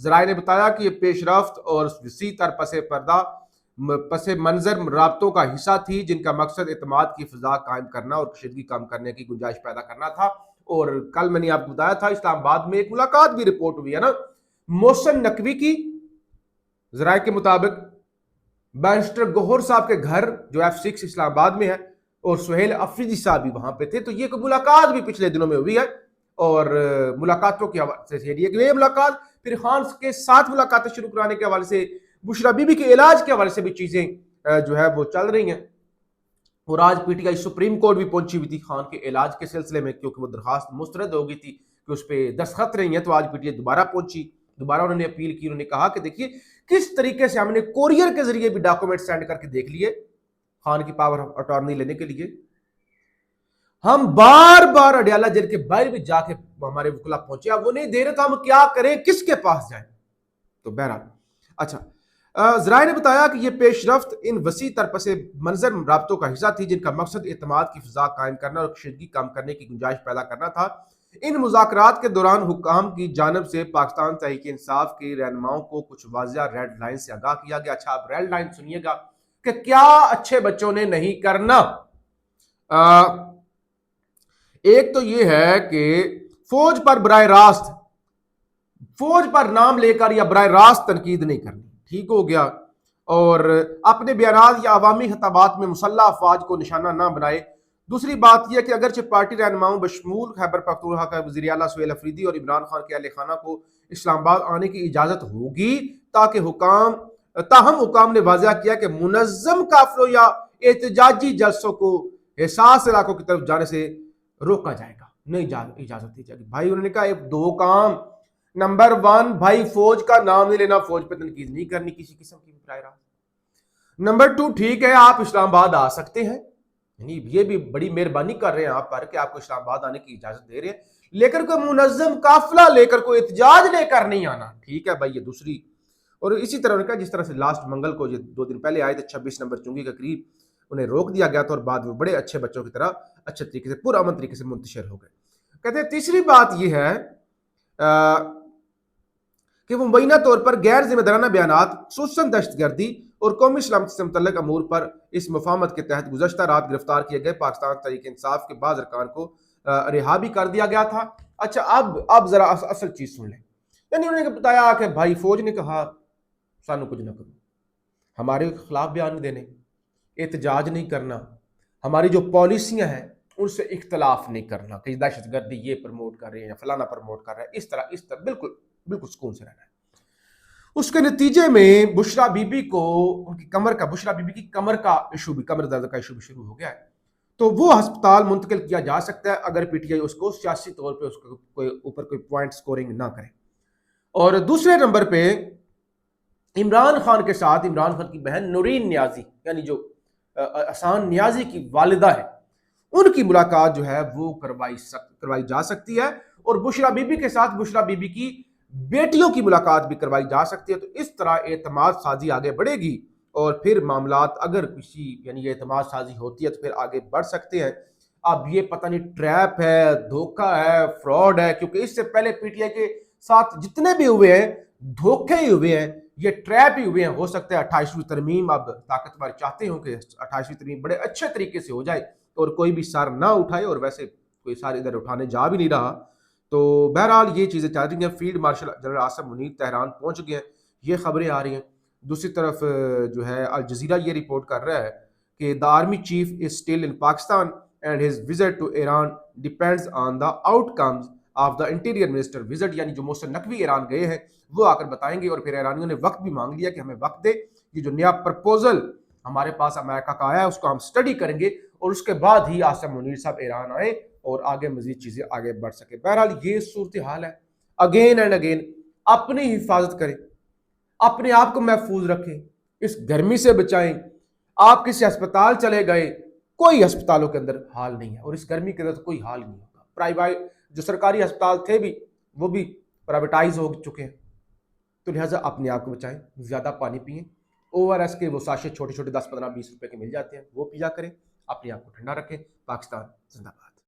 ذرائع نے بتایا کہ یہ پیش رفت اور وسیع تر پس منظر رابطوں کا حصہ تھی جن کا مقصد اعتماد کی فضا قائم کرنا اور کشیدگی کم کرنے کی گنجائش پیدا کرنا تھا. اور کل میں نے آپ کو بتایا تھا اسلام آباد میں ایک ملاقات بھی رپورٹ ہوئی ہے نا محسن نقوی کی، ذرائع کے مطابق بیرسٹر گوہر صاحب کے گھر جو F6 اسلام آباد میں ہے اور سہیل افریدی صاحب بھی وہاں پہ تھے. تو یہ کوئی ملاقات بھی پچھلے دنوں میں ہوئی ہے اور ملاقاتوں کے حوالے سے یہ ملاقات پھر خان کے ساتھ ملاقاتیں شروع کرانے کے حوالے سے، بشرا بی بی کے علاج کے حوالے سے بھی چیزیں جو ہے وہ چل رہی ہیں. اور آج P T I supreme court بھی پہنچی ہوئی تھی خان کے علاج کے سلسلے میں، کیونکہ وہ درخواست مسترد ہو گئی تھی کہ اس پہ دستخط نہیں ہے. تو آج پی ٹی آئی دوبارہ پہنچی، دوبارہ انہوں نے اپیل کی. انہوں نے کہا کہ دیکھیے کس طریقے سے ہم نے کوریئر کے ذریعے بھی ڈاکومنٹ سینڈ کر کے دیکھ لیے خان کی پاور آف اٹارنی لینے کے لیے. ہم بار بار اڈیالہ جیل کے باہر بھی جا کے ہمارے وکلا پہنچے، اب وہ نہیں دے رہے تو ہم کیا کریں، کس کے پاس جائیں. تو بہرحال اچھا ذرائع نے بتایا کہ یہ پیش رفت ان وسیع تر پس منظر رابطوں کا حصہ تھی جن کا مقصد اعتماد کی فضا قائم کرنا اور کشیدگی کم کرنے کی گنجائش پیدا کرنا تھا. ان مذاکرات کے دوران حکام کی جانب سے پاکستان تحریک انصاف کے رہنماؤں کو کچھ واضح ریڈ لائن سے آگاہ کیا گیا. اچھا آپ ریڈ لائن سنیے گا کہ کیا اچھے بچوں نے نہیں کرنا. ایک تو یہ ہے کہ فوج پر براہ راست، فوج پر نام لے کر یا براہ راست تنقید نہیں کرنی، ٹھیک ہو گیا. اور اپنے بیانات یا عوامی خطابات میں مسلح افواج کو نشانہ نہ بنائے. دوسری بات یہ کہ اگرچہ پارٹی رہنماؤں بشمول خیبر پختونخوا کا وزیر اعلیٰ سہیل افریدی اور عمران خان کے اہل خانہ کو اسلام آباد آنے کی اجازت ہوگی، تاہم حکام نے واضح کیا کہ منظم قافلوں یا احتجاجی جلسوں کو حساس علاقوں کی طرف جانے سے روکا جائے گا، نہیں اجازت دی جائے گی. بھائی انہوں نے کہا دو کام، نمبر 1 بھائی فوج کا نام نہیں لینا، فوج پہ تنقید نہیں کرنی کسی قسم کی براہ راست. نمبر 2 ٹھیک ہے آپ اسلام آباد آ سکتے ہیں، یعنی یہ بھی بڑی مہربانی کر رہے ہیں آپ پر کہ آپ کو اسلام آباد آنے کی اجازت دے رہے ہیں، لیکن کوئی منظم قافلہ لے کر کوئی احتجاج لے کر نہیں آنا. ٹھیک ہے بھائی یہ دوسری. اور اسی طرح انہوں نے کہا جس طرح سے لاسٹ منگل کو یہ 2 دن پہلے آئے تھے 26 نمبر چنگی کے قریب انہیں روک دیا گیا تھا اور بعد وہ بڑے اچھے بچوں کی طرح اچھے طریقے سے پرامن طریقے سے منتشر ہو گئے. کہتے ہیں تیسری بات یہ ہے کہ وہ مبینہ طور پر غیر ذمہ دارانہ بیانات، خصوصاً دہشت گردی اور قومی سلامتی سے متعلق امور پر اس مفاہمت کے تحت گزشتہ رات گرفتار کیے گئے پاکستان تحریک انصاف کے بعض ارکان کو رہا بھی کر دیا گیا تھا. اچھا اب ذرا اصل چیز سن لیں. یعنی انہوں نے بتایا کہ بھائی فوج نے کہا سانو کچھ نہ کرو، ہمارے خلاف بیان نہیں دینے، احتجاج نہیں کرنا، ہماری جو پالیسیاں ہیں ان سے اختلاف نہیں کرنا کہ دہشت گردی یہ پروموٹ کر رہے ہیں یا فلانا پروموٹ کر رہے ہیں، اس طرح بالکل سکون سے رہنا ہے. اس کے نتیجے میں بشرا بی بی کو ان کی بشرا بی بی کی کمر درد کا ایشو بھی شروع ہو گیا ہے. تو وہ ہسپتال منتقل کیا جا سکتا ہے اگر پی ٹی آئی اس کو سیاسی طور پہ اس کے اوپر کوئی پوائنٹ سکورنگ نہ کرے. اور دوسرے نمبر پہ عمران خان کے ساتھ عمران خان کی بہن نورین نیازی یعنی جو احسان نیازی کی والدہ ہے ان کی ملاقات جو ہے وہ کروائی جا سکتی ہے. اور بشرا بی بی کے ساتھ بشرا بی بی کی بیٹیوں کی ملاقات بھی کروائی جا سکتی ہے. تو اس طرح اعتماد سازی آگے بڑھے گی اور پھر معاملات اگر کسی یعنی یہ اعتماد سازی ہوتی ہے تو پھر آگے بڑھ سکتے ہیں. اب یہ پتہ نہیں ٹریپ ہے، دھوکہ ہے، فراڈ ہے، کیونکہ اس سے پہلے پی ٹی آئی کے ساتھ جتنے بھی ہوئے ہیں دھوکے ہی ہوئے ہیں، یہ ٹریپ ہی ہوئے ہیں. ہو سکتا ہے 28ویں ترمیم اب طاقتور چاہتے ہوں کہ 28ویں ترمیم بڑے اچھے طریقے سے ہو جائے اور کوئی بھی سر نہ اٹھائے، اور ویسے کوئی سر ادھر اٹھانے جا بھی نہیں رہا. تو بہرحال یہ چیزیں چل رہی ہیں. Field marshal general Asim Munir Tehran پہنچ گئے ہیں، یہ خبریں آ رہی ہیں. دوسری طرف جو ہے الجزیرہ یہ رپورٹ کر رہا ہے کہ the army chief is still in Pakistan and his visit to Iran depends on the outcomes of the interior minister visit. یعنی جو محسن نقوی ایران گئے ہیں وہ آ کر بتائیں گے. اور پھر ایرانیوں نے وقت بھی مانگ لیا کہ ہمیں وقت دے، یہ جو نیا پرپوزل ہمارے پاس امریکہ کا آیا ہے اس کو ہم سٹڈی کریں گے اور اس کے بعد ہی عاصم منیر صاحب ایران آئے اور آگے مزید چیزیں آگے بڑھ سکے. بہرحال یہ صورتحال ہے. اگین اینڈ اگین اپنی حفاظت کریں، اپنے آپ کو محفوظ رکھیں، اس گرمی سے بچائیں. آپ کسی ہسپتال چلے گئے، کوئی ہسپتالوں کے اندر حال نہیں ہے اور اس گرمی کے اندر کوئی حال نہیں ہوگا. پرائیویٹ جو سرکاری ہسپتال تھے بھی وہ بھی پرائیویٹائز ہو چکے ہیں. تو لہٰذا اپنے آپ کو بچائیں، زیادہ پانی پئیں. ORS کے وہ ساشے چھوٹے چھوٹے 10 15 20 روپے کے مل جاتے ہیں، وہ پیا کریں. اپنے آپ کو ٹھنڈا رکھیں. پاکستان زندہ باد.